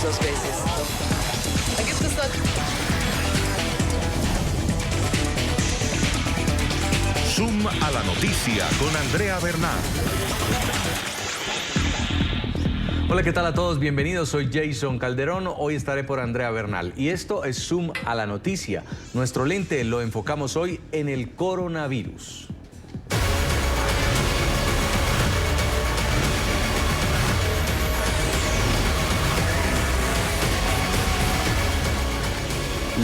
2 veces. Da gibt es dort... Zoom a la noticia con Andrea Bernal. Hola, ¿qué tal a todos? Bienvenidos, soy Jason Calderón. Hoy estaré por Andrea Bernal y esto es Zoom a la noticia. Nuestro lente lo enfocamos hoy en el coronavirus.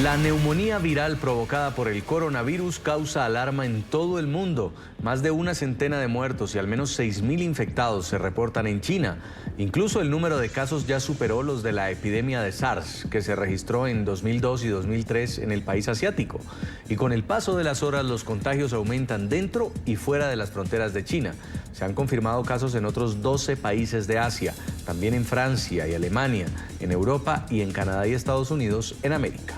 La neumonía viral provocada por el coronavirus causa alarma en todo el mundo. Más de una centena de muertos y al menos 6.000 infectados se reportan en China. Incluso el número de casos ya superó los de la epidemia de SARS, que se registró en 2002 y 2003 en el país asiático. Y con el paso de las horas, los contagios aumentan dentro y fuera de las fronteras de China. Se han confirmado casos en otros 12 países de Asia, también en Francia y Alemania, en Europa y en Canadá y Estados Unidos en América.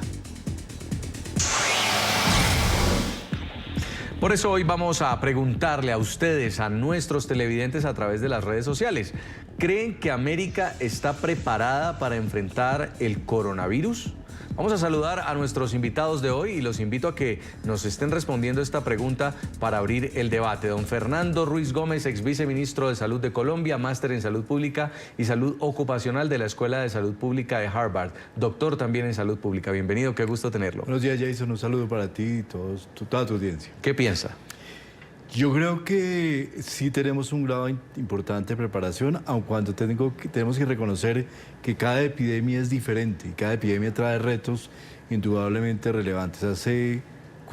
Por eso hoy vamos a preguntarle a ustedes, a nuestros televidentes a través de las redes sociales, ¿creen que América está preparada para enfrentar el coronavirus? Vamos a saludar a nuestros invitados de hoy y los invito a que nos estén respondiendo esta pregunta para abrir el debate. Don Fernando Ruiz Gómez, ex viceministro de Salud de Colombia, máster en Salud Pública y Salud Ocupacional de la Escuela de Salud Pública de Harvard, doctor también en Salud Pública. Bienvenido, qué gusto tenerlo. Buenos días, Jason. Un saludo para ti y toda tu audiencia. ¿Qué piensa? Yo creo que sí tenemos un grado importante de preparación, aun cuando tenemos que reconocer que cada epidemia es diferente y cada epidemia trae retos indudablemente relevantes. Hace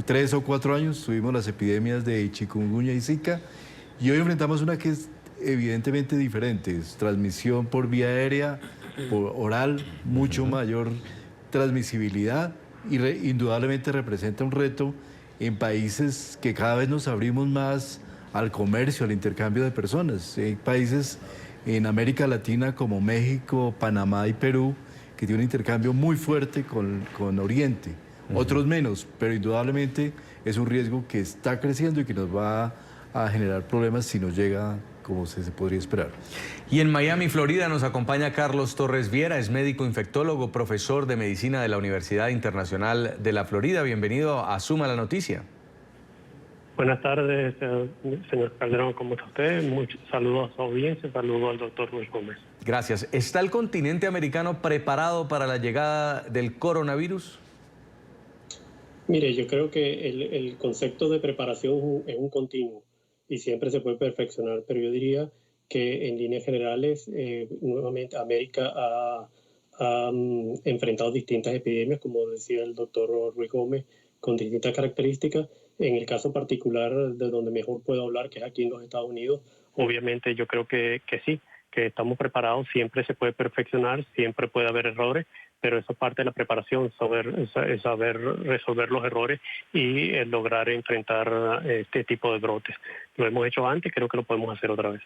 3 o 4 años tuvimos las epidemias de chikungunya y Zika y hoy enfrentamos una que es evidentemente diferente, es transmisión por vía aérea, por oral, mucho mayor transmisibilidad y indudablemente representa un reto en países que cada vez nos abrimos más al comercio, al intercambio de personas. Hay países en América Latina como México, Panamá y Perú que tienen un intercambio muy fuerte con Oriente. Otros menos, pero indudablemente es un riesgo que está creciendo y que nos va a generar problemas si nos llega como se podría esperar. Y en Miami, Florida, nos acompaña Carlos Torres Viera, es médico infectólogo, profesor de medicina de la Universidad Internacional de la Florida. Bienvenido a Zoom a la noticia. Buenas tardes, señor Calderón, ¿cómo está usted? Muchos saludos a su audiencia, saludos al doctor Ruiz Gómez. Gracias. ¿Está el continente americano preparado para la llegada del coronavirus? Mire, yo creo que el concepto de preparación es un continuo y siempre se puede perfeccionar, pero yo diría que en líneas generales, nuevamente América ha enfrentado distintas epidemias, como decía el doctor Ruiz Gómez, con distintas características. En el caso particular de donde mejor puedo hablar, que es aquí en los Estados Unidos, obviamente yo creo que sí, que estamos preparados, siempre se puede perfeccionar, siempre puede haber errores, pero eso es parte de la preparación, saber resolver los errores y lograr enfrentar este tipo de brotes. Lo hemos hecho antes, creo que lo podemos hacer otra vez.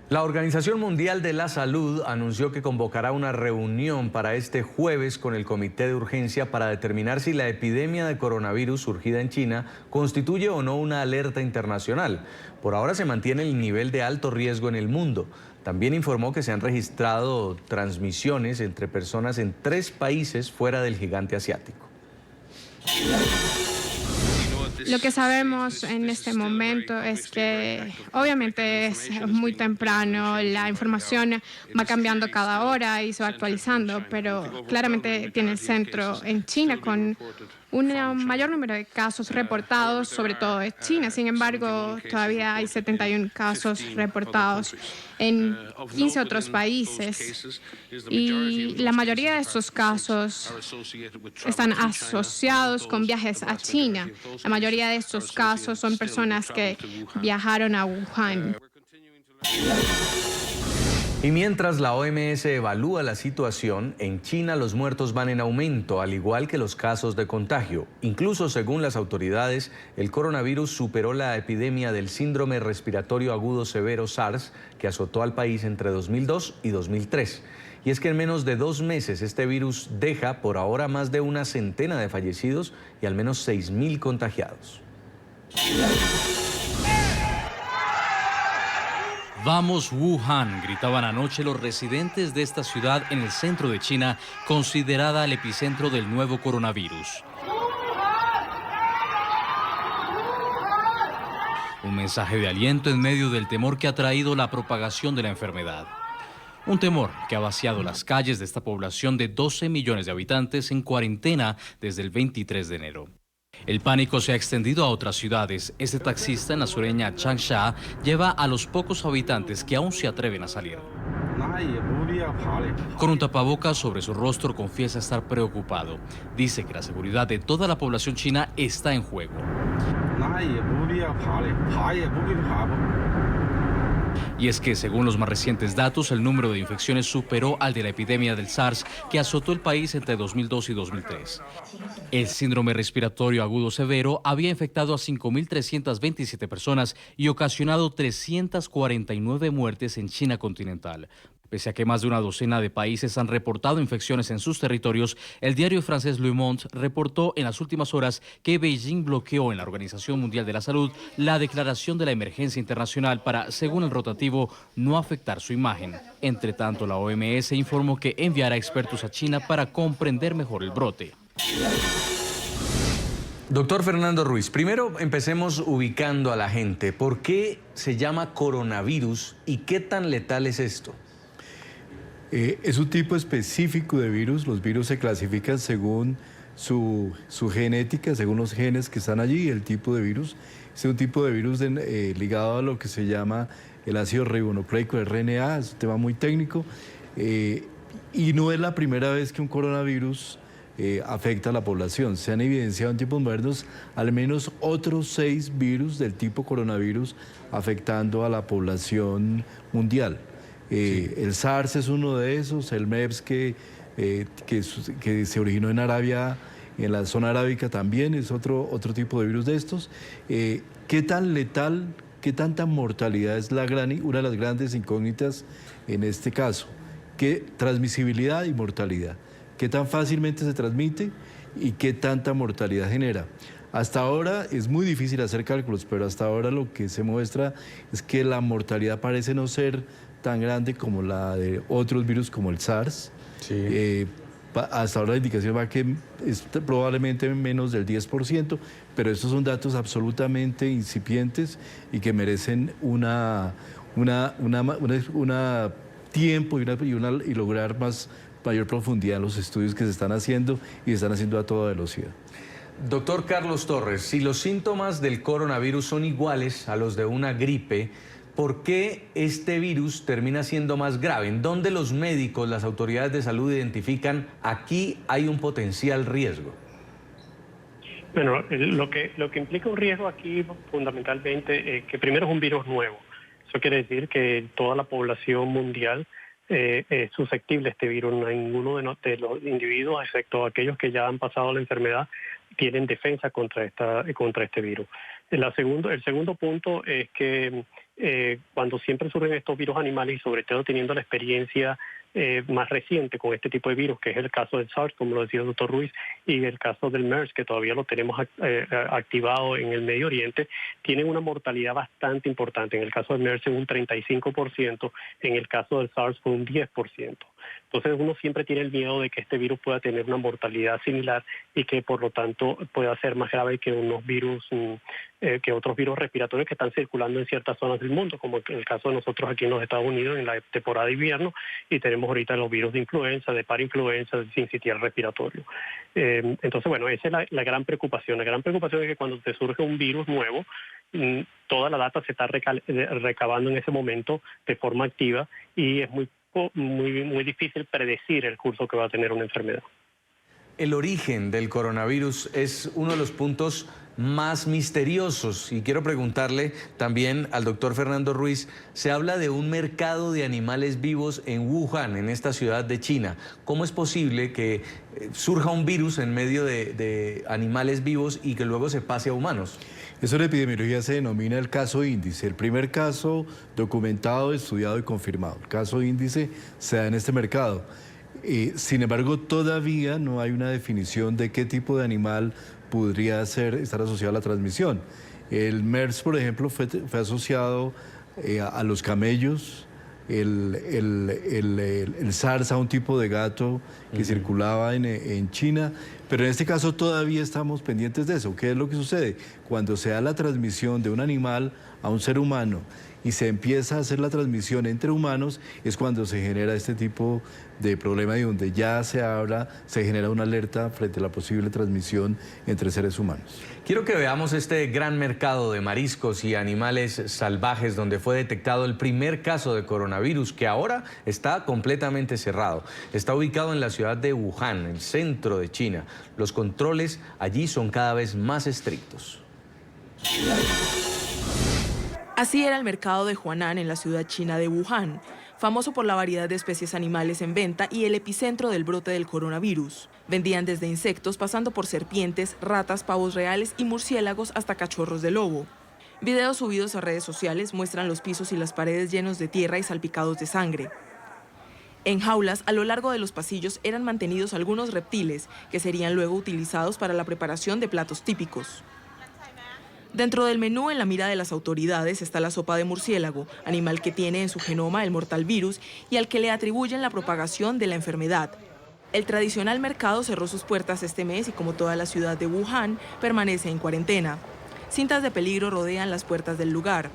La Organización Mundial de la Salud anunció que convocará una reunión para este jueves con el Comité de Urgencia para determinar si la epidemia de coronavirus surgida en China constituye o no una alerta internacional. Por ahora se mantiene el nivel de alto riesgo en el mundo. También informó que se han registrado transmisiones entre personas en 3 países fuera del gigante asiático. Lo que sabemos en este momento es que obviamente es muy temprano, la información va cambiando cada hora y se va actualizando, pero claramente tiene el centro en China con un mayor número de casos reportados, sobre todo en China. Sin embargo, todavía hay 71 casos reportados en 15 otros países. Y la mayoría de estos casos están asociados con viajes a China. La mayoría de estos casos son personas que viajaron a Wuhan. Y mientras la OMS evalúa la situación, en China los muertos van en aumento, al igual que los casos de contagio. Incluso según las autoridades, el coronavirus superó la epidemia del síndrome respiratorio agudo severo SARS, que azotó al país entre 2002 y 2003. Y es que en menos de 2 meses este virus deja por ahora más de una centena de fallecidos y al menos 6.000 contagiados. Vamos Wuhan, gritaban anoche los residentes de esta ciudad en el centro de China, considerada el epicentro del nuevo coronavirus. Un mensaje de aliento en medio del temor que ha traído la propagación de la enfermedad. Un temor que ha vaciado las calles de esta población de 12 millones de habitantes en cuarentena desde el 23 de enero. El pánico se ha extendido a otras ciudades. Este taxista en la sureña Changsha lleva a los pocos habitantes que aún se atreven a salir. Con un tapabocas sobre su rostro confiesa estar preocupado. Dice que la seguridad de toda la población china está en juego. Y es que, según los más recientes datos, el número de infecciones superó al de la epidemia del SARS que azotó el país entre 2002 y 2003. El síndrome respiratorio agudo severo había infectado a 5.327 personas y ocasionado 349 muertes en China continental. Pese a que más de una docena de países han reportado infecciones en sus territorios, el diario francés Le Monde reportó en las últimas horas que Beijing bloqueó en la Organización Mundial de la Salud la declaración de la emergencia internacional para, según el rotativo, no afectar su imagen. Entre tanto, la OMS informó que enviará expertos a China para comprender mejor el brote. Doctor Fernando Ruiz, primero empecemos ubicando a la gente. ¿Por qué se llama coronavirus y qué tan letal es esto? Es un tipo específico de virus. Los virus se clasifican según su genética, según los genes que están allí, el tipo de virus. Es un tipo de virus ligado a lo que se llama el ácido ribonucleico, RNA, es un tema muy técnico. Y no es la primera vez que un coronavirus afecta a la población. Se han evidenciado en tiempos modernos al menos otros 6 virus del tipo coronavirus afectando a la población mundial. El SARS es uno de esos, el MERS que se originó en Arabia, en la zona arábica también es otro tipo de virus de estos. ¿Qué tan letal, qué tanta mortalidad es una de las grandes incógnitas en este caso? ¿Qué transmisibilidad y mortalidad? ¿Qué tan fácilmente se transmite y qué tanta mortalidad genera? Hasta ahora es muy difícil hacer cálculos, pero hasta ahora lo que se muestra es que la mortalidad parece no ser tan grande como la de otros virus como el SARS. Sí. Hasta ahora la indicación va que es probablemente menos del 10%, pero estos son datos absolutamente incipientes y que merecen tiempo y lograr mayor profundidad en los estudios que se están haciendo y se están haciendo a toda velocidad. Doctor Carlos Torres, si los síntomas del coronavirus son iguales a los de una gripe, ¿por qué este virus termina siendo más grave? ¿En dónde los médicos, las autoridades de salud identifican aquí hay un potencial riesgo? Bueno, lo que implica un riesgo aquí fundamentalmente es que primero es un virus nuevo. Eso quiere decir que toda la población mundial es susceptible a este virus. Ninguno de los individuos, excepto aquellos que ya han pasado la enfermedad, tienen defensa contra este virus. El segundo punto es que cuando siempre surgen estos virus animales y sobre todo teniendo la experiencia más reciente con este tipo de virus, que es el caso del SARS, como lo decía el doctor Ruiz, y el caso del MERS, que todavía lo tenemos activado en el Medio Oriente, tienen una mortalidad bastante importante. En el caso del MERS es un 35%, en el caso del SARS fue un 10%. Entonces uno siempre tiene el miedo de que este virus pueda tener una mortalidad similar y que por lo tanto pueda ser más grave que unos virus, que otros virus respiratorios que están circulando en ciertas zonas del mundo, como en el caso de nosotros aquí en los Estados Unidos en la temporada de invierno, y tenemos ahorita los virus de influenza, de parainfluenza, de sincitial respiratorio. Entonces, bueno, esa es la gran preocupación. La gran preocupación es que cuando te surge un virus nuevo, toda la data se está recabando en ese momento de forma activa y es muy difícil predecir el curso que va a tener una enfermedad. El origen del coronavirus es uno de los puntos más misteriosos y quiero preguntarle también al doctor Fernando Ruiz, se habla de un mercado de animales vivos en Wuhan, en esta ciudad de China. ¿Cómo es posible que surja un virus en medio de animales vivos y que luego se pase a humanos? Eso en epidemiología se denomina el caso índice, el primer caso documentado, estudiado y confirmado. El caso índice se da en este mercado. Sin embargo, todavía no hay una definición de qué tipo de animal podría estar asociado a la transmisión. El MERS, por ejemplo, fue asociado a los camellos, el SARS a un tipo de gato que circulaba en China, pero en este caso todavía estamos pendientes de eso. ¿Qué es lo que sucede? Cuando se da la transmisión de un animal a un ser humano y se empieza a hacer la transmisión entre humanos, es cuando se genera este tipo de problema y donde ya se genera una alerta frente a la posible transmisión entre seres humanos. Quiero que veamos este gran mercado de mariscos y animales salvajes donde fue detectado el primer caso de coronavirus que ahora está completamente cerrado. Está ubicado en la ciudad de Wuhan, el centro de China. Los controles allí son cada vez más estrictos. Así era el mercado de Huanan en la ciudad china de Wuhan, famoso por la variedad de especies animales en venta y el epicentro del brote del coronavirus. Vendían desde insectos, pasando por serpientes, ratas, pavos reales y murciélagos hasta cachorros de lobo. Videos subidos a redes sociales muestran los pisos y las paredes llenos de tierra y salpicados de sangre. En jaulas, a lo largo de los pasillos, eran mantenidos algunos reptiles que serían luego utilizados para la preparación de platos típicos. Dentro del menú, en la mira de las autoridades, está la sopa de murciélago, animal que tiene en su genoma el mortal virus y al que le atribuyen la propagación de la enfermedad. El tradicional mercado cerró sus puertas este mes y, como toda la ciudad de Wuhan, permanece en cuarentena. Cintas de peligro rodean las puertas del lugar.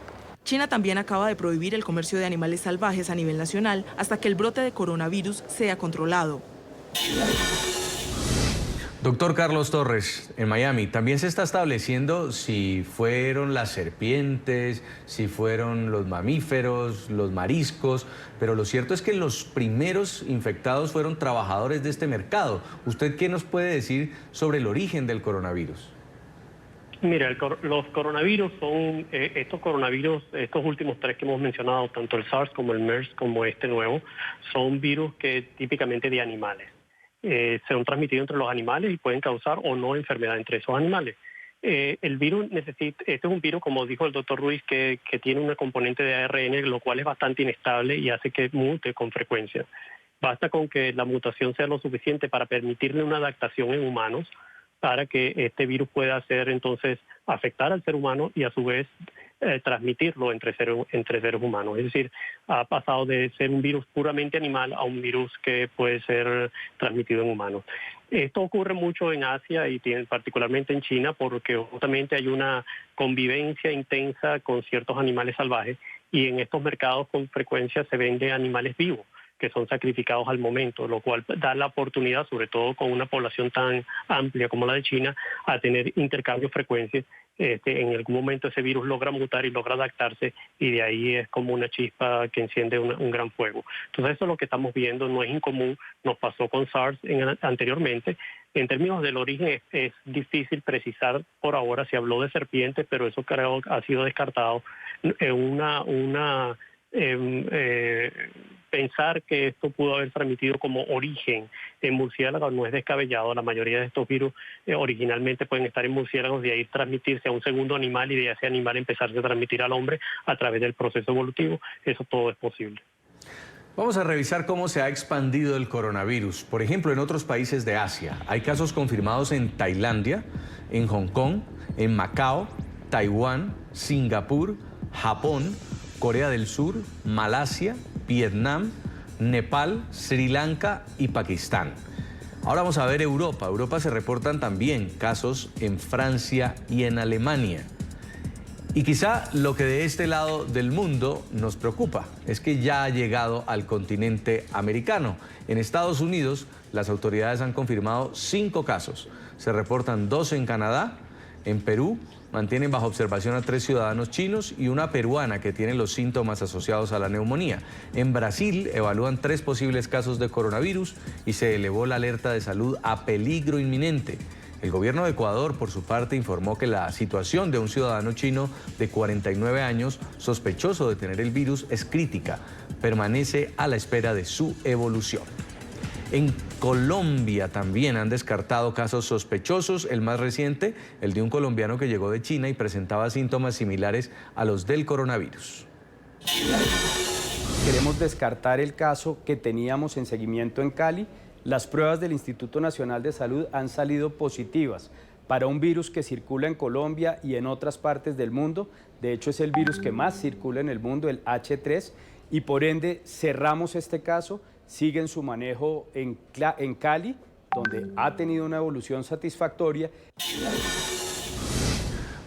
China también acaba de prohibir el comercio de animales salvajes a nivel nacional hasta que el brote de coronavirus sea controlado. Doctor Carlos Torres, en Miami, también se está estableciendo si fueron las serpientes, si fueron los mamíferos, los mariscos, pero lo cierto es que los primeros infectados fueron trabajadores de este mercado. ¿Usted qué nos puede decir sobre el origen del coronavirus? Mira, los coronavirus son, estos últimos tres que hemos mencionado, tanto el SARS como el MERS como este nuevo, son virus que típicamente de animales. Se han transmitido entre los animales y pueden causar o no enfermedad entre esos animales. El virus este es un virus, como dijo el doctor Ruiz, que tiene una componente de ARN, lo cual es bastante inestable y hace que mute con frecuencia. Basta con que la mutación sea lo suficiente para permitirle una adaptación en humanos para que este virus pueda entonces afectar al ser humano y a su vez transmitirlo entre seres humanos. Es decir, ha pasado de ser un virus puramente animal a un virus que puede ser transmitido en humanos. Esto ocurre mucho en Asia y particularmente en China porque justamente hay una convivencia intensa con ciertos animales salvajes y en estos mercados con frecuencia se venden animales vivos que son sacrificados al momento, lo cual da la oportunidad, sobre todo con una población tan amplia como la de China, a tener intercambios frecuentes. En algún momento ese virus logra mutar y logra adaptarse y de ahí es como una chispa que enciende un gran fuego. Entonces eso es lo que estamos viendo, no es incomún, nos pasó con SARS anteriormente. En términos del origen es difícil precisar por ahora, se habló de serpientes, pero eso creo que ha sido descartado. Pensar que esto pudo haber transmitido como origen en murciélagos no es descabellado. La mayoría de estos virus originalmente pueden estar en murciélagos, de ahí transmitirse a un segundo animal y de ese animal empezarse a transmitir al hombre a través del proceso evolutivo. Eso todo es posible. Vamos a revisar cómo se ha expandido el coronavirus. Por ejemplo, en otros países de Asia. Hay casos confirmados en Tailandia, en Hong Kong, en Macao, Taiwán, Singapur, Japón, Corea del Sur, Malasia, Vietnam, Nepal, Sri Lanka y Pakistán. Ahora vamos a ver Europa. Europa se reportan también casos en Francia y en Alemania. Y quizá lo que de este lado del mundo nos preocupa es que ya ha llegado al continente americano. En Estados Unidos, las autoridades han confirmado 5 casos. Se reportan 2 en Canadá. En Perú, mantienen bajo observación a 3 ciudadanos chinos y una peruana que tiene los síntomas asociados a la neumonía. En Brasil, evalúan 3 posibles casos de coronavirus y se elevó la alerta de salud a peligro inminente. El gobierno de Ecuador, por su parte, informó que la situación de un ciudadano chino de 49 años, sospechoso de tener el virus, es crítica. Permanece a la espera de su evolución. En Colombia también han descartado casos sospechosos. El más reciente, el de un colombiano que llegó de China y presentaba síntomas similares a los del coronavirus. Queremos descartar el caso que teníamos en seguimiento en Cali. Las pruebas del Instituto Nacional de Salud han salido positivas para un virus que circula en Colombia y en otras partes del mundo. De hecho, es el virus que más circula en el mundo, el H3, y por ende cerramos este caso. Sigue en su manejo en Cali, donde ha tenido una evolución satisfactoria.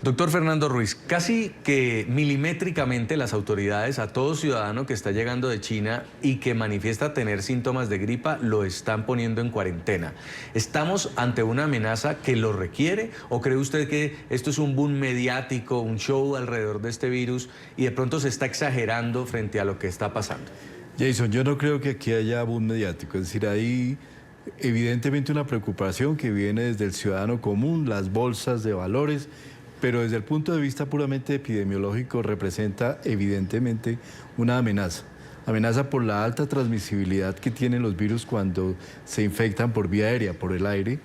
Doctor Fernando Ruiz, casi que milimétricamente las autoridades a todo ciudadano que está llegando de China y que manifiesta tener síntomas de gripa lo están poniendo en cuarentena. ¿Estamos ante una amenaza que lo requiere o cree usted que esto es un boom mediático, un show alrededor de este virus y de pronto se está exagerando frente a lo que está pasando? Jason, yo no creo que aquí haya boom mediático, es decir, hay evidentemente una preocupación que viene desde el ciudadano común, las bolsas de valores, pero desde el punto de vista puramente epidemiológico representa evidentemente una amenaza. Amenaza por la alta transmisibilidad que tienen los virus cuando se infectan por vía aérea, por el aire,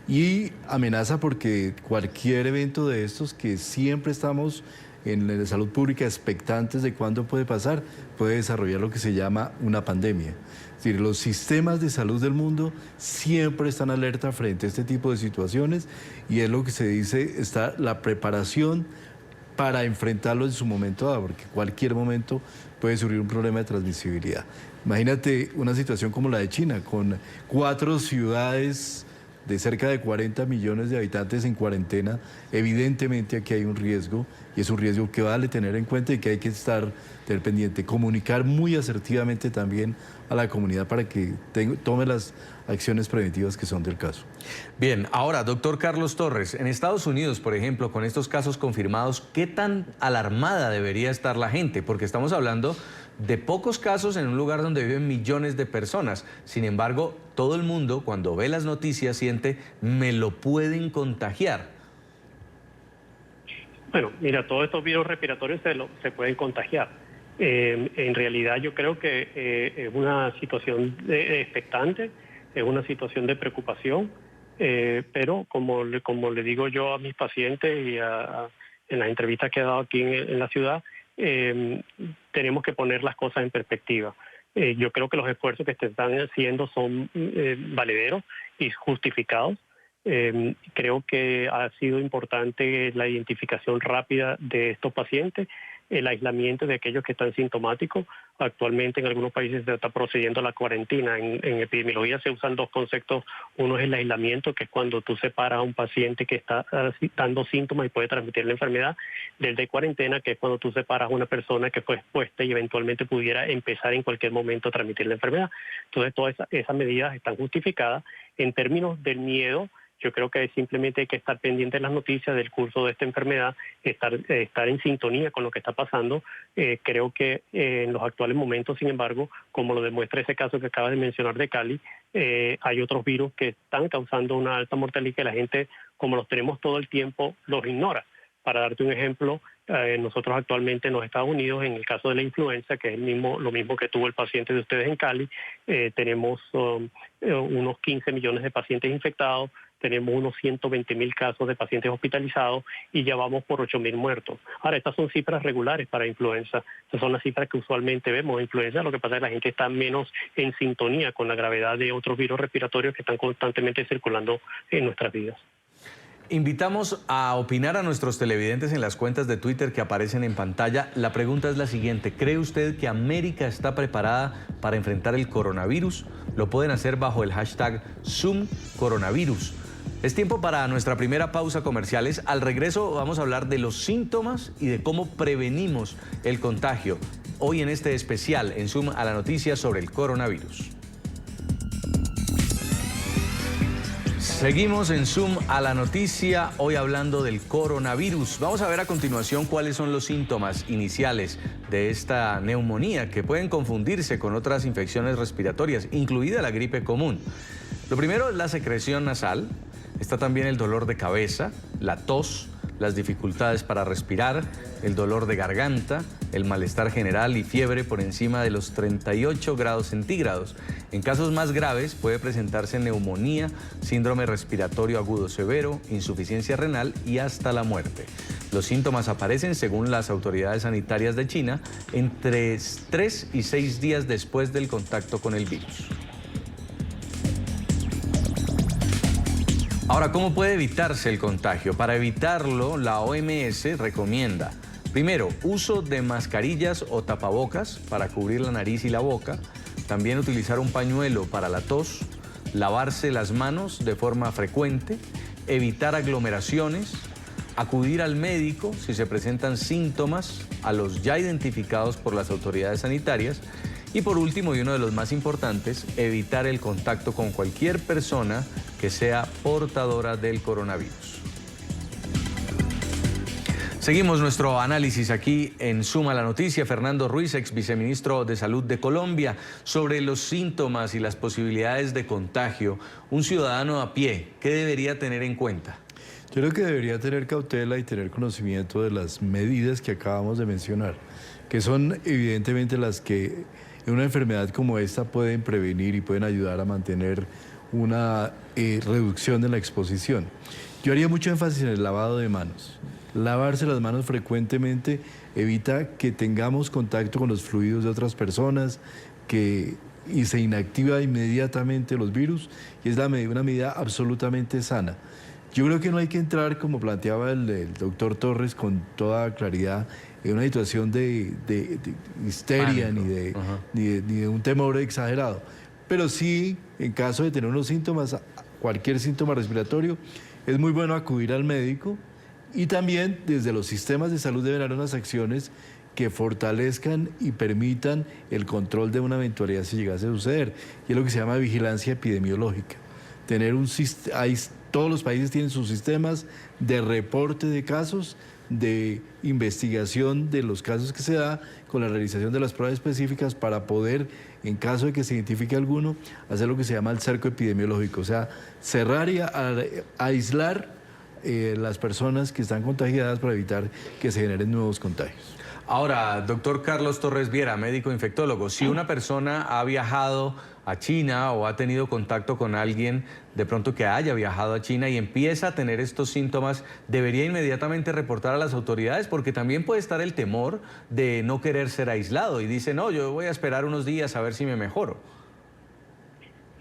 y amenaza porque cualquier evento de estos que siempre estamos en la salud pública expectantes de cuándo puede pasar, puede desarrollar lo que se llama una pandemia. Es decir, los sistemas de salud del mundo siempre están alerta frente a este tipo de situaciones y es lo que se dice, está la preparación para enfrentarlo en su momento dado, porque cualquier momento puede surgir un problema de transmisibilidad. Imagínate una situación como la de China, con 4 ciudades de cerca de 40 millones de habitantes en cuarentena. Evidentemente aquí hay un riesgo y es un riesgo que vale tener en cuenta y que hay que tener pendiente. Comunicar muy asertivamente también a la comunidad para que tome las acciones preventivas que son del caso. Bien, ahora, doctor Carlos Torres, en Estados Unidos, por ejemplo, con estos casos confirmados, ¿qué tan alarmada debería estar la gente? Porque estamos hablando de pocos casos en un lugar donde viven millones de personas. Sin embargo, todo el mundo, cuando ve las noticias, siente, me lo pueden contagiar. Bueno, mira, todos estos virus respiratorios se pueden contagiar. En realidad yo creo que es una situación expectante, es una situación de preocupación, pero como le digo yo a mis pacientes y en las entrevistas que he dado aquí en la ciudad, tenemos que poner las cosas en perspectiva. Yo creo que los esfuerzos que se están haciendo son valederos y justificados. Creo que ha sido importante la identificación rápida de estos pacientes, el aislamiento de aquellos que están sintomáticos. Actualmente en algunos países se está procediendo a la cuarentena. En epidemiología se usan 2 conceptos. Uno es el aislamiento, que es cuando tú separas a un paciente que está dando síntomas y puede transmitir la enfermedad, del de cuarentena, que es cuando tú separas a una persona que fue expuesta y eventualmente pudiera empezar en cualquier momento a transmitir la enfermedad. Entonces todas esas medidas están justificadas. En términos del miedo, yo creo que simplemente hay que estar pendiente de las noticias del curso de esta enfermedad, estar en sintonía con lo que está pasando. Creo que en los actuales momentos, sin embargo, como lo demuestra ese caso que acabas de mencionar de Cali, hay otros virus que están causando una alta mortalidad y que la gente, como los tenemos todo el tiempo, los ignora. Para darte un ejemplo, nosotros actualmente en los Estados Unidos, en el caso de la influenza, que es lo mismo que tuvo el paciente de ustedes en Cali, tenemos unos 15 millones de pacientes infectados, tenemos unos 120.000 casos de pacientes hospitalizados y ya vamos por 8.000 muertos. Ahora, estas son cifras regulares para influenza. Estas son las cifras que usualmente vemos en influenza. Lo que pasa es que la gente está menos en sintonía con la gravedad de otros virus respiratorios que están constantemente circulando en nuestras vidas. Invitamos a opinar a nuestros televidentes en las cuentas de Twitter que aparecen en pantalla. La pregunta es la siguiente: ¿cree usted que América está preparada para enfrentar el coronavirus? Lo pueden hacer bajo el hashtag #ZoomCoronavirus. Es tiempo para nuestra primera pausa comerciales. Al regreso vamos a hablar de los síntomas y de cómo prevenimos el contagio. Hoy en este especial en Zoom a la noticia sobre el coronavirus. Seguimos en Zoom a la noticia, hoy hablando del coronavirus. Vamos a ver a continuación cuáles son los síntomas iniciales de esta neumonía que pueden confundirse con otras infecciones respiratorias, incluida la gripe común. Lo primero es la secreción nasal, está también el dolor de cabeza, la tos, las dificultades para respirar, el dolor de garganta, el malestar general y fiebre por encima de los 38 grados centígrados. En casos más graves puede presentarse neumonía, síndrome respiratorio agudo severo, insuficiencia renal y hasta la muerte. Los síntomas aparecen, según las autoridades sanitarias de China, entre 3 y 6 días después del contacto con el virus. Ahora, ¿cómo puede evitarse el contagio? Para evitarlo, la OMS recomienda, primero, uso de mascarillas o tapabocas para cubrir la nariz y la boca, también utilizar un pañuelo para la tos, lavarse las manos de forma frecuente, evitar aglomeraciones, acudir al médico si se presentan síntomas a los ya identificados por las autoridades sanitarias y por último, y uno de los más importantes, evitar el contacto con cualquier persona que sea portadora del coronavirus. Seguimos nuestro análisis aquí en Zoom a la noticia. Fernando Ruiz, ex viceministro de Salud de Colombia, sobre los síntomas y las posibilidades de contagio. Un ciudadano a pie, ¿qué debería tener en cuenta? Yo creo que debería tener cautela y tener conocimiento de las medidas que acabamos de mencionar, que son evidentemente las que en una enfermedad como esta pueden prevenir y pueden ayudar a mantener una reducción de la exposición. Yo haría mucho énfasis en el lavado de manos. Lavarse las manos frecuentemente evita que tengamos contacto con los fluidos de otras personas, y se inactiva inmediatamente los virus, y es una medida absolutamente sana. Yo creo que no hay que entrar, como planteaba el doctor Torres, con toda claridad, en una situación de histeria ni de un temor exagerado. Pero sí, en caso de tener unos síntomas, cualquier síntoma respiratorio, es muy bueno acudir al médico, y también desde los sistemas de salud deben haber unas acciones que fortalezcan y permitan el control de una eventualidad si llegase a suceder, y es lo que se llama vigilancia epidemiológica. Todos los países tienen sus sistemas de reporte de casos, de investigación de los casos que se da, con la realización de las pruebas específicas para poder, en caso de que se identifique alguno, hacer lo que se llama el cerco epidemiológico, o sea, cerrar y aislar las personas que están contagiadas para evitar que se generen nuevos contagios. Ahora, doctor Carlos Torres Viera, médico infectólogo, si una persona ha viajado a China o ha tenido contacto con alguien de pronto que haya viajado a China y empieza a tener estos síntomas, ¿debería inmediatamente reportar a las autoridades? Porque también puede estar el temor de no querer ser aislado y dice, no, yo voy a esperar unos días a ver si me mejoro.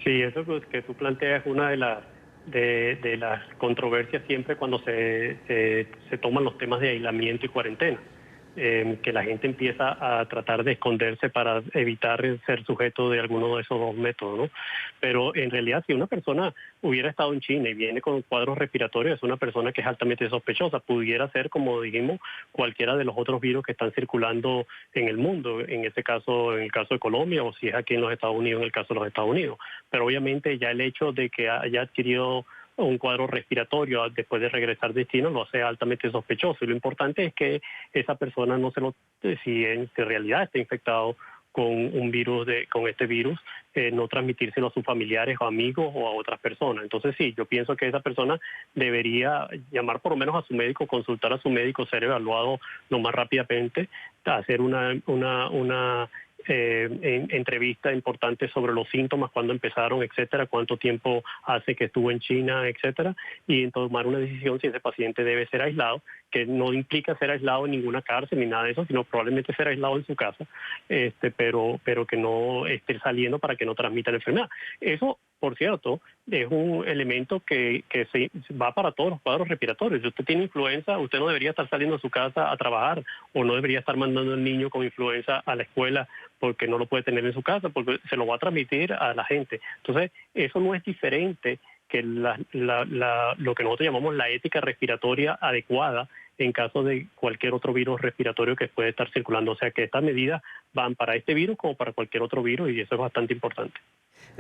Sí, eso que tú planteas es una de las controversias siempre cuando se toman los temas de aislamiento y cuarentena. Que la gente empieza a tratar de esconderse para evitar ser sujeto de alguno de esos dos métodos, ¿no? Pero en realidad, si una persona hubiera estado en China y viene con cuadros respiratorios, es una persona que es altamente sospechosa. Pudiera ser, como dijimos, cualquiera de los otros virus que están circulando en el mundo, en el caso de Colombia, o si es aquí en los Estados Unidos, en el caso de los Estados Unidos. Pero obviamente ya el hecho de que haya adquirido un cuadro respiratorio después de regresar de China lo hace altamente sospechoso, y lo importante es que esa persona si en realidad está infectado con este virus, no transmitírselo a sus familiares o amigos o a otras personas. Entonces sí, yo pienso que esa persona debería llamar por lo menos a su médico, consultar a su médico, ser evaluado lo más rápidamente, hacer una entrevistas importantes sobre los síntomas, cuándo empezaron, etcétera, cuánto tiempo hace que estuvo en China, etcétera, y tomar una decisión si ese paciente debe ser aislado, que no implica ser aislado en ninguna cárcel ni nada de eso, sino probablemente ser aislado en su casa, pero que no esté saliendo para que no transmita la enfermedad. Eso, por cierto, es un elemento que se va para todos los cuadros respiratorios. Si usted tiene influenza, usted no debería estar saliendo de su casa a trabajar, o no debería estar mandando al niño con influenza a la escuela porque no lo puede tener en su casa, porque se lo va a transmitir a la gente. Entonces, eso no es diferente que lo que nosotros llamamos la ética respiratoria adecuada en caso de cualquier otro virus respiratorio que puede estar circulando. O sea que estas medidas van para este virus como para cualquier otro virus, y eso es bastante importante.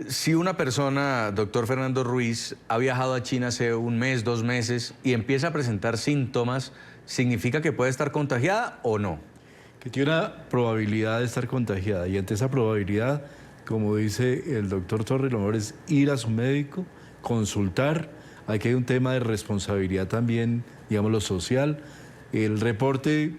Si una persona, doctor Fernando Ruiz, ha viajado a China hace un mes, 2 meses y empieza a presentar síntomas, ¿significa que puede estar contagiada o no? Que tiene una probabilidad de estar contagiada, y ante esa probabilidad, como dice el doctor Torres, lo mejor es ir a su médico, consultar. Aquí hay un tema de responsabilidad también, digamos, lo social. El reporte,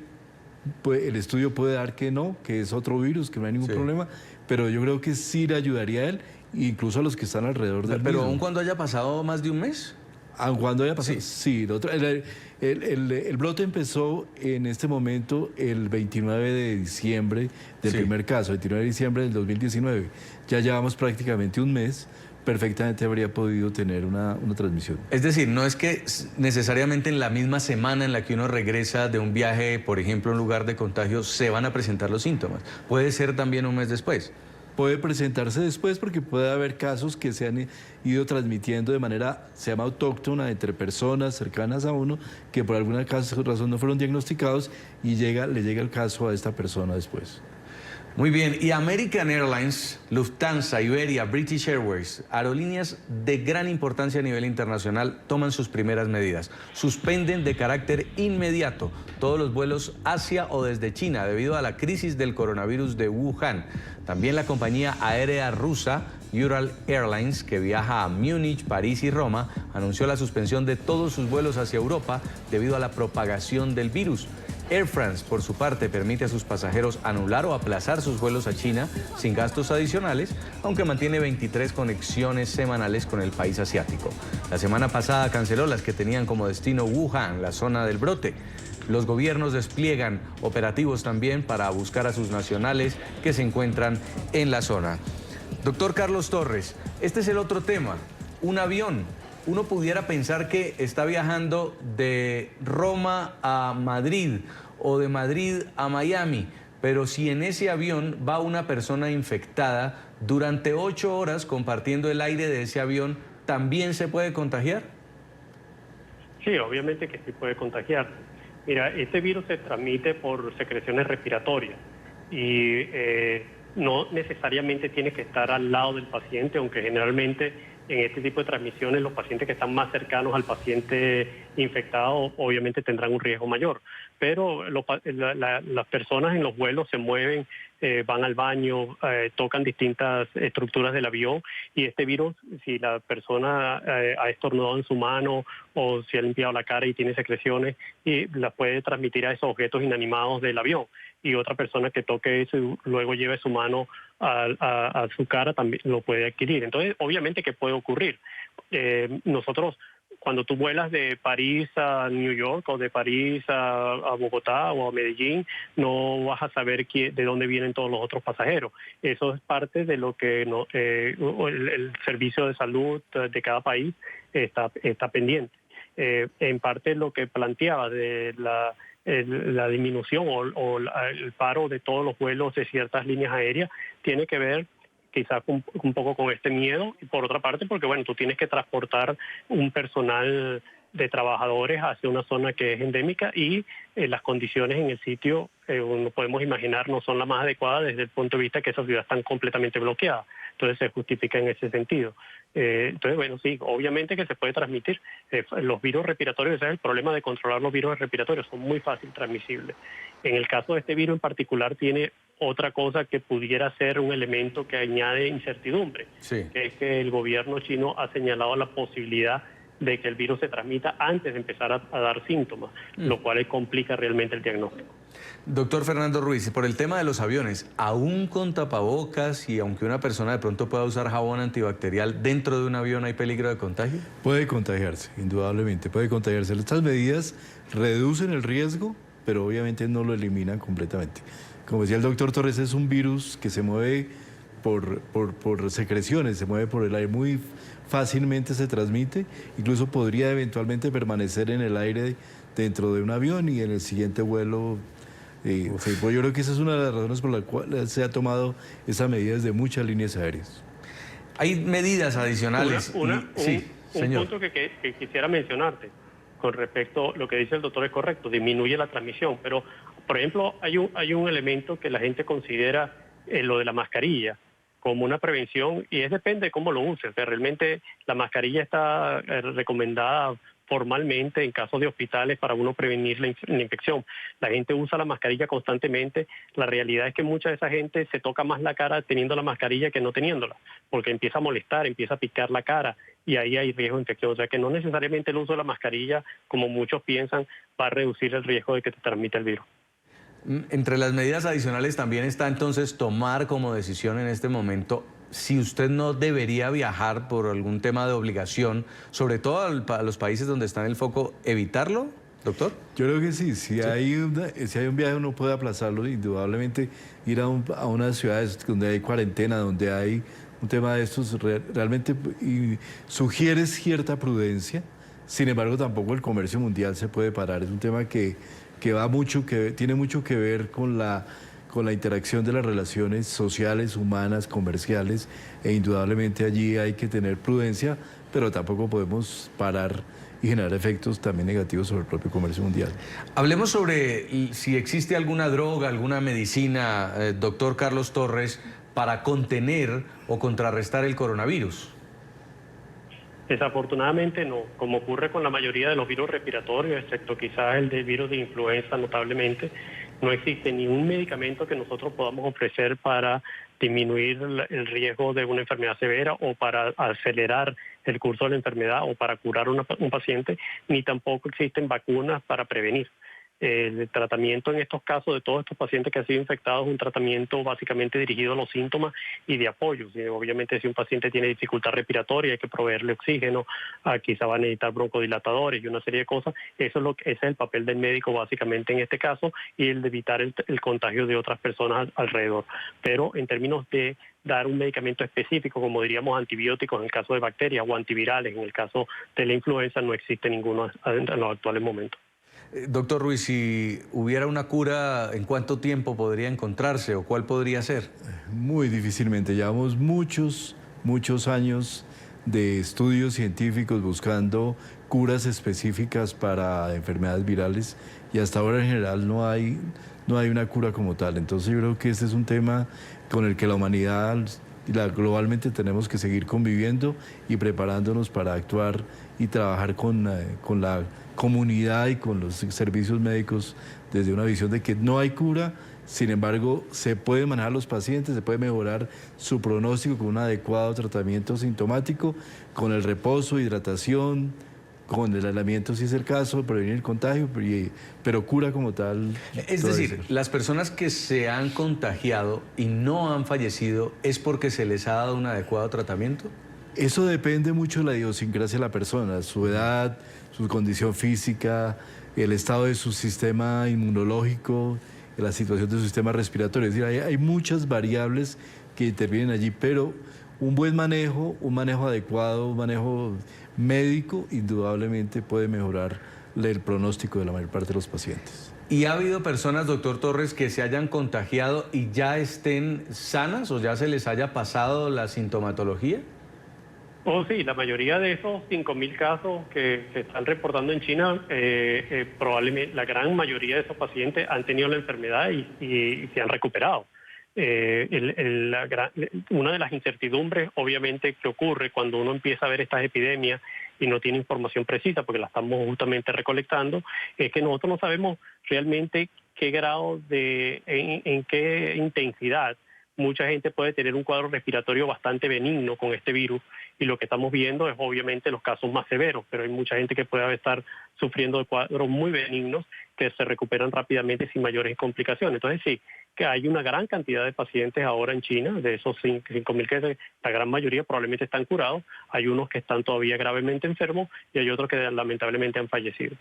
pues, el estudio puede dar que no, que es otro virus, que no hay ningún problema, pero yo creo que sí le ayudaría a él, incluso a los que están alrededor del Pero mismo. aun cuando haya pasado más de un mes. Aun cuando haya pasado, sí. El brote empezó en este momento el 29 de diciembre del primer caso, 29 de diciembre del 2019. Ya llevamos prácticamente un mes. Perfectamente habría podido tener una transmisión. Es decir, no es que necesariamente en la misma semana en la que uno regresa de un viaje, por ejemplo, a un lugar de contagio, se van a presentar los síntomas. Puede ser también un mes después. Puede presentarse después porque puede haber casos que se han ido transmitiendo de manera, se llama autóctona, entre personas cercanas a uno, que por alguna razón no fueron diagnosticados y le llega el caso a esta persona después. Muy bien, y American Airlines, Lufthansa, Iberia, British Airways, aerolíneas de gran importancia a nivel internacional, toman sus primeras medidas. Suspenden de carácter inmediato todos los vuelos hacia o desde China debido a la crisis del coronavirus de Wuhan. También la compañía aérea rusa Ural Airlines, que viaja a Múnich, París y Roma, anunció la suspensión de todos sus vuelos hacia Europa debido a la propagación del virus. Air France, por su parte, permite a sus pasajeros anular o aplazar sus vuelos a China sin gastos adicionales, aunque mantiene 23 conexiones semanales con el país asiático. La semana pasada canceló las que tenían como destino Wuhan, la zona del brote. Los gobiernos despliegan operativos también para buscar a sus nacionales que se encuentran en la zona. Doctor Carlos Torres, este es el otro tema, un avión. Uno pudiera pensar que está viajando de Roma a Madrid o de Madrid a Miami, pero si en ese avión va una persona infectada, durante 8 horas compartiendo el aire de ese avión, ¿también se puede contagiar? Sí, obviamente que sí puede contagiar. Mira, este virus se transmite por secreciones respiratorias y no necesariamente tiene que estar al lado del paciente, aunque generalmente en este tipo de transmisiones los pacientes que están más cercanos al paciente infectado obviamente tendrán un riesgo mayor. Pero las personas en los vuelos se mueven, van al baño, tocan distintas estructuras del avión, y este virus, si la persona ha estornudado en su mano o si ha limpiado la cara y tiene secreciones, y las puede transmitir a esos objetos inanimados del avión. Y otra persona que toque eso y luego lleve su mano a su cara también lo puede adquirir. Entonces, obviamente que puede ocurrir. Nosotros, cuando tú vuelas de París a New York o de París a Bogotá o a Medellín, no vas a saber de dónde vienen todos los otros pasajeros. Eso es parte de lo que el servicio de salud de cada país está pendiente. En parte lo que planteaba de la disminución o el paro de todos los vuelos de ciertas líneas aéreas tiene que ver quizás un poco con este miedo, y por otra parte porque bueno, tú tienes que transportar un personal de trabajadores hacia una zona que es endémica y las condiciones en el sitio, no podemos imaginar, no son las más adecuadas desde el punto de vista que esa ciudad está completamente bloqueada. Entonces se justifica en ese sentido. Entonces, bueno, sí, obviamente que se puede transmitir. Los virus respiratorios, ese es el problema de controlar los virus respiratorios, son muy fácil transmisibles. En el caso de este virus en particular tiene otra cosa que pudiera ser un elemento que añade incertidumbre, que es que el gobierno chino ha señalado la posibilidad de que el virus se transmita antes de empezar a dar síntomas, lo cual complica realmente el diagnóstico. Doctor Fernando Ruiz, por el tema de los aviones, aún con tapabocas y aunque una persona de pronto pueda usar jabón antibacterial, ¿dentro de un avión hay peligro de contagio? Puede contagiarse, indudablemente, puede contagiarse. Estas medidas reducen el riesgo, pero obviamente no lo eliminan completamente. Como decía el doctor Torres, es un virus que se mueve por secreciones, se mueve por el aire, muy fácilmente se transmite, incluso podría eventualmente permanecer en el aire dentro de un avión y en el siguiente vuelo. Pues yo creo que esa es una de las razones por las cuales se ha tomado esa medida desde muchas líneas aéreas. Hay medidas adicionales. Un señor. punto que quisiera mencionarte con respecto a lo que dice el doctor es correcto, disminuye la transmisión, pero por ejemplo hay un elemento que la gente considera lo de la mascarilla como una prevención y depende de cómo lo uses. O sea, realmente la mascarilla está recomendada formalmente en casos de hospitales para uno prevenir la infección. La gente usa la mascarilla constantemente. La realidad es que mucha de esa gente se toca más la cara teniendo la mascarilla que no teniéndola, porque empieza a molestar, empieza a picar la cara y ahí hay riesgo de infección. O sea que no necesariamente el uso de la mascarilla, como muchos piensan, va a reducir el riesgo de que te transmita el virus. Entre las medidas adicionales también está entonces tomar como decisión en este momento si usted no debería viajar por algún tema de obligación, sobre todo a los países donde está en el foco, ¿evitarlo, doctor? Yo creo que sí, si hay un viaje uno puede aplazarlo, indudablemente ir a unas ciudades donde hay cuarentena, donde hay un tema de estos, realmente sugiere cierta prudencia, sin embargo tampoco el comercio mundial se puede parar, es un tema que tiene mucho que ver con la interacción de las relaciones sociales, humanas, comerciales, e indudablemente allí hay que tener prudencia, pero tampoco podemos parar y generar efectos también negativos sobre el propio comercio mundial. Hablemos sobre si existe alguna droga, alguna medicina, doctor Carlos Torres, para contener o contrarrestar el coronavirus. Desafortunadamente no, como ocurre con la mayoría de los virus respiratorios, excepto quizás el del virus de influenza notablemente, no existe ningún medicamento que nosotros podamos ofrecer para disminuir el riesgo de una enfermedad severa o para acelerar el curso de la enfermedad o para curar un paciente, ni tampoco existen vacunas para prevenir. El tratamiento en estos casos de todos estos pacientes que han sido infectados es un tratamiento básicamente dirigido a los síntomas y de apoyo. Obviamente si un paciente tiene dificultad respiratoria hay que proveerle oxígeno, quizá va a necesitar broncodilatadores y una serie de cosas. Ese es el papel del médico básicamente en este caso y el de evitar el contagio de otras personas alrededor. Pero en términos de dar un medicamento específico, como diríamos antibióticos en el caso de bacterias o antivirales en el caso de la influenza, no existe ninguno en los actuales momentos. Doctor Ruiz, si hubiera una cura, ¿en cuánto tiempo podría encontrarse o cuál podría ser? Muy difícilmente. Llevamos muchos años de estudios científicos buscando curas específicas para enfermedades virales y hasta ahora en general no hay una cura como tal. Entonces yo creo que este es un tema con el que la humanidad globalmente tenemos que seguir conviviendo y preparándonos para actuar y trabajar con la comunidad y con los servicios médicos desde una visión de que no hay cura, sin embargo se pueden manejar los pacientes, se puede mejorar su pronóstico con un adecuado tratamiento sintomático, con el reposo, hidratación, con el aislamiento si es el caso, prevenir el contagio, pero cura como tal. Es decir, las personas que se han contagiado y no han fallecido, ¿es porque se les ha dado un adecuado tratamiento? Eso depende mucho de la idiosincrasia de la persona, su edad, su condición física, el estado de su sistema inmunológico, la situación de su sistema respiratorio. Es decir, hay muchas variables que intervienen allí, pero un buen manejo, un manejo adecuado, un manejo médico, indudablemente puede mejorar el pronóstico de la mayor parte de los pacientes. ¿Y ha habido personas, doctor Torres, que se hayan contagiado y ya estén sanas o ya se les haya pasado la sintomatología? Oh, sí, la mayoría de esos 5.000 casos que se están reportando en China, probablemente la gran mayoría de esos pacientes han tenido la enfermedad y se han recuperado. Una de las incertidumbres, obviamente, que ocurre cuando uno empieza a ver estas epidemias y no tiene información precisa, porque la estamos justamente recolectando, es que nosotros no sabemos realmente qué grado en qué intensidad mucha gente puede tener un cuadro respiratorio bastante benigno con este virus y lo que estamos viendo es obviamente los casos más severos, pero hay mucha gente que puede estar sufriendo de cuadros muy benignos que se recuperan rápidamente sin mayores complicaciones. Entonces sí, que hay una gran cantidad de pacientes ahora en China, de esos 5.000 que la gran mayoría probablemente están curados, hay unos que están todavía gravemente enfermos y hay otros que lamentablemente han fallecido.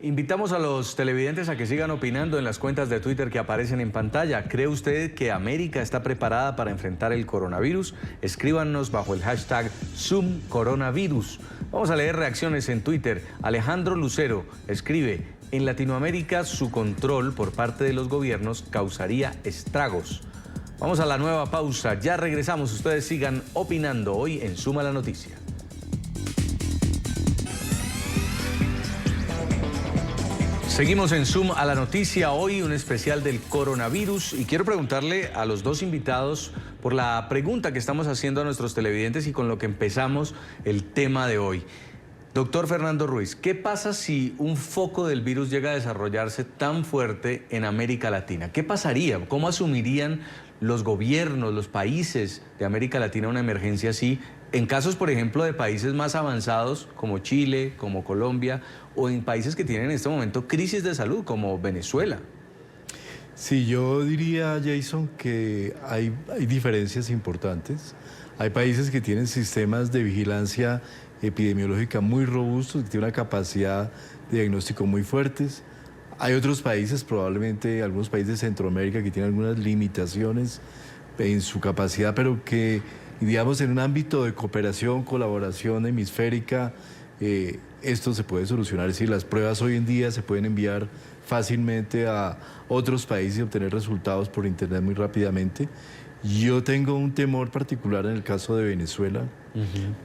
Invitamos a los televidentes a que sigan opinando en las cuentas de Twitter que aparecen en pantalla. ¿Cree usted que América está preparada para enfrentar el coronavirus? Escríbanos bajo el hashtag #ZoomCoronavirus. Vamos a leer reacciones en Twitter. Alejandro Lucero escribe: en Latinoamérica su control por parte de los gobiernos causaría estragos. Vamos a la nueva pausa. Ya regresamos. Ustedes sigan opinando hoy en Suma la Noticia. Seguimos en Zoom a la Noticia, hoy un especial del coronavirus, y quiero preguntarle a los dos invitados por la pregunta que estamos haciendo a nuestros televidentes y con lo que empezamos el tema de hoy. Doctor Fernando Ruiz, ¿qué pasa si un foco del virus llega a desarrollarse tan fuerte en América Latina? ¿Qué pasaría? ¿Cómo asumirían los gobiernos, los países de América Latina una emergencia así? En casos, por ejemplo, de países más avanzados como Chile, como Colombia, o en países que tienen en este momento crisis de salud como Venezuela. Sí, yo diría, Jason, que hay diferencias importantes. Hay países que tienen sistemas de vigilancia epidemiológica muy robustos, que tienen una capacidad de diagnóstico muy fuertes. Hay otros países, probablemente algunos países de Centroamérica, que tienen algunas limitaciones en su capacidad, pero que, digamos, en un ámbito de cooperación, colaboración hemisférica, esto se puede solucionar. Es decir, las pruebas hoy en día se pueden enviar fácilmente a otros países y obtener resultados por internet muy rápidamente. Yo tengo un temor particular en el caso de Venezuela.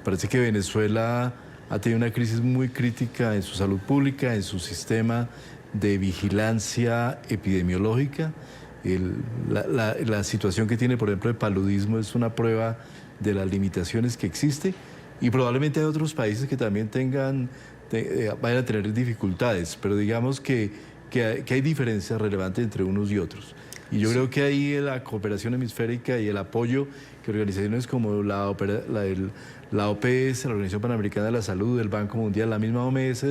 Parece que Venezuela ha tenido una crisis muy crítica en su salud pública, en su sistema de vigilancia epidemiológica. La situación que tiene, por ejemplo, el paludismo es una prueba de las limitaciones que existe, y probablemente hay otros países que también vayan a tener dificultades, pero digamos que hay diferencias relevantes entre unos y otros. Y yo creo que ahí la cooperación hemisférica y el apoyo que organizaciones como la OPS, la Organización Panamericana de la Salud, el Banco Mundial, la misma OMS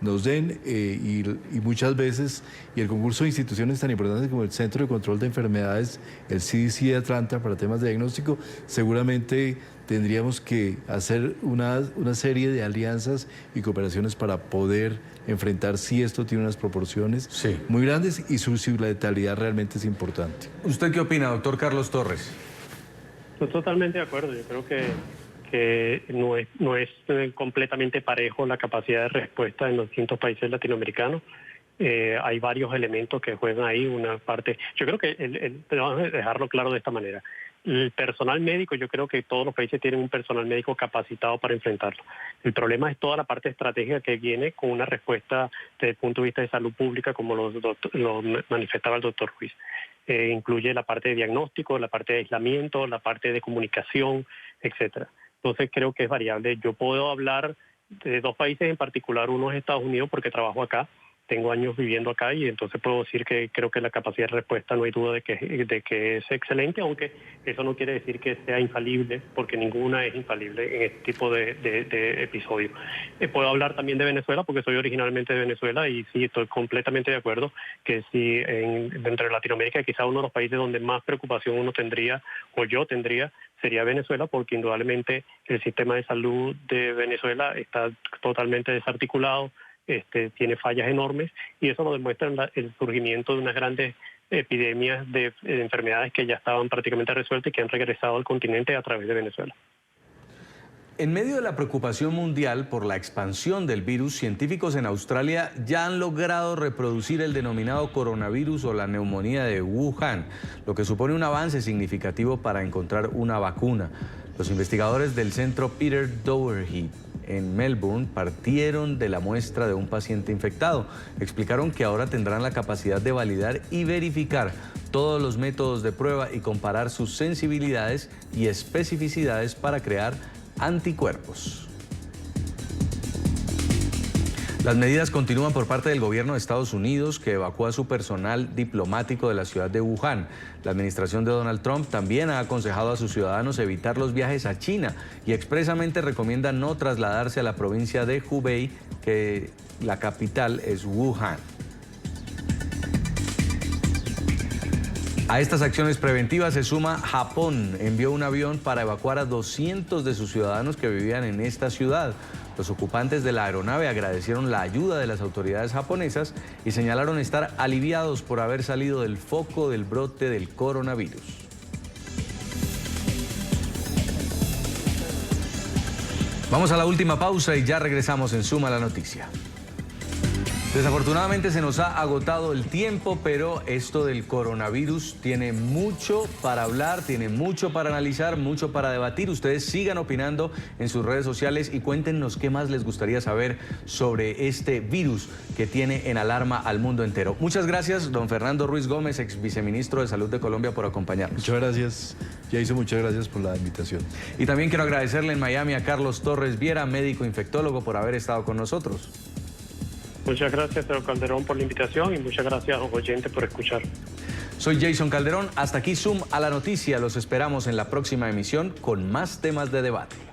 nos den, y muchas veces, y el concurso de instituciones tan importantes como el Centro de Control de Enfermedades, el CDC de Atlanta para temas de diagnóstico, seguramente tendríamos que hacer una serie de alianzas y cooperaciones para poder enfrentar si esto tiene unas proporciones muy grandes y su letalidad realmente es importante. ¿Usted qué opina, doctor Carlos Torres? Estoy totalmente de acuerdo. Yo creo que no es completamente parejo la capacidad de respuesta en los distintos países latinoamericanos. Hay varios elementos que juegan ahí. Una parte, yo creo que vamos a dejarlo claro de esta manera. El personal médico, yo creo que todos los países tienen un personal médico capacitado para enfrentarlo. El problema es toda la parte estratégica que viene con una respuesta desde el punto de vista de salud pública, como lo manifestaba el doctor Ruiz. Incluye la parte de diagnóstico, la parte de aislamiento, la parte de comunicación, etcétera. Entonces creo que es variable. Yo puedo hablar de dos países en particular, uno es Estados Unidos porque trabajo acá, tengo años viviendo acá y entonces puedo decir que creo que la capacidad de respuesta no hay duda de que es excelente, aunque eso no quiere decir que sea infalible, porque ninguna es infalible en este tipo de episodios. Puedo hablar también de Venezuela porque soy originalmente de Venezuela y sí, estoy completamente de acuerdo que si dentro de Latinoamérica quizá uno de los países donde más preocupación uno tendría, o yo tendría, sería Venezuela, porque indudablemente el sistema de salud de Venezuela está totalmente desarticulado, tiene fallas enormes, y eso lo demuestra el surgimiento de unas grandes epidemias de enfermedades que ya estaban prácticamente resueltas y que han regresado al continente a través de Venezuela. En medio de la preocupación mundial por la expansión del virus, científicos en Australia ya han logrado reproducir el denominado coronavirus o la neumonía de Wuhan, lo que supone un avance significativo para encontrar una vacuna. Los investigadores del centro Peter Doherty en Melbourne partieron de la muestra de un paciente infectado. Explicaron que ahora tendrán la capacidad de validar y verificar todos los métodos de prueba y comparar sus sensibilidades y especificidades para crear anticuerpos. Las medidas continúan por parte del gobierno de Estados Unidos, que evacúa a su personal diplomático de la ciudad de Wuhan. La administración de Donald Trump también ha aconsejado a sus ciudadanos evitar los viajes a China y expresamente recomienda no trasladarse a la provincia de Hubei, que la capital es Wuhan. A estas acciones preventivas se suma Japón. Envió un avión para evacuar a 200 de sus ciudadanos que vivían en esta ciudad. Los ocupantes de la aeronave agradecieron la ayuda de las autoridades japonesas y señalaron estar aliviados por haber salido del foco del brote del coronavirus. Vamos a la última pausa y ya regresamos en Suma la Noticia. Desafortunadamente se nos ha agotado el tiempo, pero esto del coronavirus tiene mucho para hablar, tiene mucho para analizar, mucho para debatir. Ustedes sigan opinando en sus redes sociales y cuéntenos qué más les gustaría saber sobre este virus que tiene en alarma al mundo entero. Muchas gracias, don Fernando Ruiz Gómez, ex viceministro de Salud de Colombia, por acompañarnos. Muchas gracias, Jason, muchas gracias por la invitación. Y también quiero agradecerle en Miami a Carlos Torres Viera, médico infectólogo, por haber estado con nosotros. Muchas gracias, señor Calderón, por la invitación y muchas gracias a los oyentes por escuchar. Soy Jason Calderón, hasta aquí Zoom a la Noticia. Los esperamos en la próxima emisión con más temas de debate.